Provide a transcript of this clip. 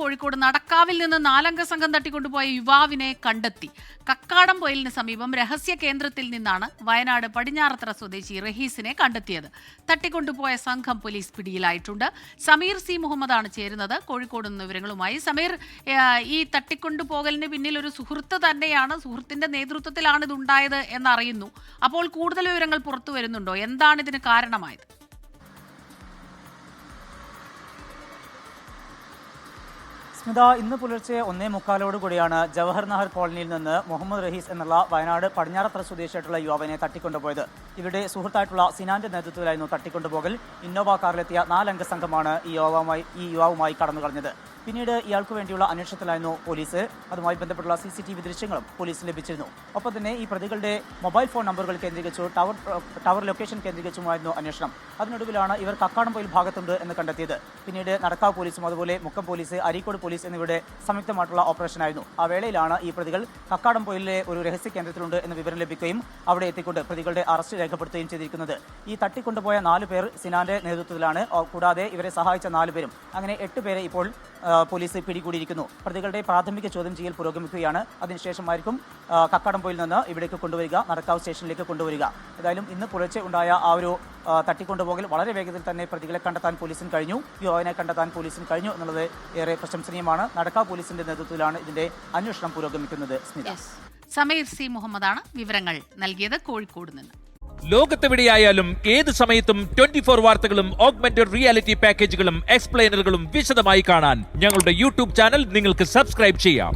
കോഴിക്കോട് നടക്കാവിൽ നിന്ന് 4 അംഗ സംഘം തട്ടിക്കൊണ്ടുപോയ യുവാവിനെ കണ്ടെത്തി. കക്കാടംപൊയിലിന് സമീപം രഹസ്യ കേന്ദ്രത്തിൽ നിന്നാണ് വയനാട് പടിഞ്ഞാറത്തറ സ്വദേശി റഹീസിനെ കണ്ടെത്തിയത്. തട്ടിക്കൊണ്ടുപോയ സംഘം പോലീസ് പിടിയിലായിട്ടുണ്ട്. സമീർ സി മുഹമ്മദാണ് ചേരുന്നത് കോഴിക്കോട് നിന്ന് വിവരങ്ങളുമായി. സമീർ, ഈ തട്ടിക്കൊണ്ടുപോകലിന് പിന്നിൽ ഒരു സുഹൃത്ത് തന്നെയാണ്, സുഹൃത്തിന്റെ നേതൃത്വത്തിലാണ് ഇതുണ്ടായത് എന്നറിയുന്നു. അപ്പോൾ കൂടുതൽ വിവരങ്ങൾ പുറത്തു വരുന്നുണ്ടോ? എന്താണ് ഇതിന് കാരണമായത്? സ്മിത, ഇന്ന് പുലർച്ചെ 1:45 കൂടിയാണ് ജവഹർ നഗർ കോളനിയിൽ നിന്ന് മുഹമ്മദ് റഹീസ് എന്നുള്ള വയനാട് പടിഞ്ഞാറത്തറ സ്വദേശിയായിട്ടുള്ള യുവാവിനെ തട്ടിക്കൊണ്ടുപോയത്. ഇവരുടെ സുഹൃത്തായിട്ടുള്ള സിനാന്റെ നേതൃത്വത്തിലായിരുന്നു തട്ടിക്കൊണ്ടുപോകൽ. ഇന്നോവ കാറിലെത്തിയ 4 അംഗ സംഘമാണ് ഈ യുവാവുമായി കടന്നു കളഞ്ഞത്. പിന്നീട് ഇയാൾക്ക് വേണ്ടിയുള്ള അന്വേഷണത്തിലായിരുന്നു പോലീസ്. അതുമായി ബന്ധപ്പെട്ടുള്ള CCTV ദൃശ്യങ്ങളും പോലീസിന് ലഭിച്ചിരുന്നു. ഒപ്പം തന്നെ ഈ പ്രതികളുടെ മൊബൈൽ ഫോൺ നമ്പറുകൾ കേന്ദ്രീകരിച്ചു ടവർ ലൊക്കേഷൻ കേന്ദ്രീകരിച്ചുമായിരുന്നു അന്വേഷണം. അതിനൊടുവിലാണ് ഇവർ കക്കാടംപൊയിൽ ഭാഗത്തുണ്ട് എന്ന് കണ്ടെത്തിയത്. പിന്നീട് നടക്കാവ് പോലീസും അതുപോലെ മുക്കം പോലീസ്, അരീക്കോട് പോലീസ് എന്നിവയുടെ സംയുക്തമായിട്ടുള്ള ഓപ്പറേഷനായിരുന്നു. ആ വേളയിലാണ് ഈ പ്രതികൾ കക്കാടംപൊയിലെ ഒരു രഹസ്യ കേന്ദ്രത്തിലുണ്ട് എന്ന വിവരം ലഭിക്കുകയും അവിടെ എത്തിക്കൊണ്ട് പ്രതികളുടെ അറസ്റ്റ് രേഖപ്പെടുത്തുകയും ചെയ്തിരിക്കുന്നത്. ഈ തട്ടിക്കൊണ്ടുപോയ 4 പേർ സിനാന്റെ നേതൃത്വത്തിലാണ്. കൂടാതെ ഇവരെ സഹായിച്ച 4 പേരും, അങ്ങനെ 8 പേരെ ഇപ്പോൾ പോലീസ് പിടികൂടിയിരിക്കുന്നു. പ്രതികളുടെ പ്രാഥമിക ചോദ്യം ചെയ്യൽ പുരോഗമിക്കുകയാണ്. അതിനുശേഷമായിരിക്കും കക്കാടംപൊയിൽ നിന്ന് ഇവിടേക്ക് കൊണ്ടുവരിക, നടക്കാവ് സ്റ്റേഷനിലേക്ക് കൊണ്ടുവരിക. ഏതായാലും ഇന്ന് പുലർച്ചെ ഉണ്ടായ ആ ഒരു തട്ടിക്കൊണ്ടുപോകൽ വളരെ വേഗത്തിൽ തന്നെ പ്രതികളെ കണ്ടെത്താൻ പോലീസിന് കഴിഞ്ഞു, യുവാവിനെ കണ്ടെത്താൻ പോലീസിന് കഴിഞ്ഞു എന്നുള്ളത് ഏറെ പ്രശംസനീയമാണ്. നടക്കാവ് പോലീസിന്റെ നേതൃത്വത്തിലാണ് ഇതിന്റെ അന്വേഷണം പുരോഗമിക്കുന്നത്. സ്മിത, സമീർ സി മുഹമ്മദാണ് വിവരങ്ങൾ നൽകിയത് കോഴിക്കോട് നിന്ന്. ലോകത്തെവിടെയായാലും ഏത് സമയത്തും 24 വാർത്തകളും ഓഗ്മെന്റഡ് റിയാലിറ്റി പാക്കേജുകളും എക്സ്പ്ലെയിനറുകളും വിശദമായി കാണാൻ ഞങ്ങളുടെ യൂട്യൂബ് ചാനൽ നിങ്ങൾക്ക് സബ്സ്ക്രൈബ് ചെയ്യാം.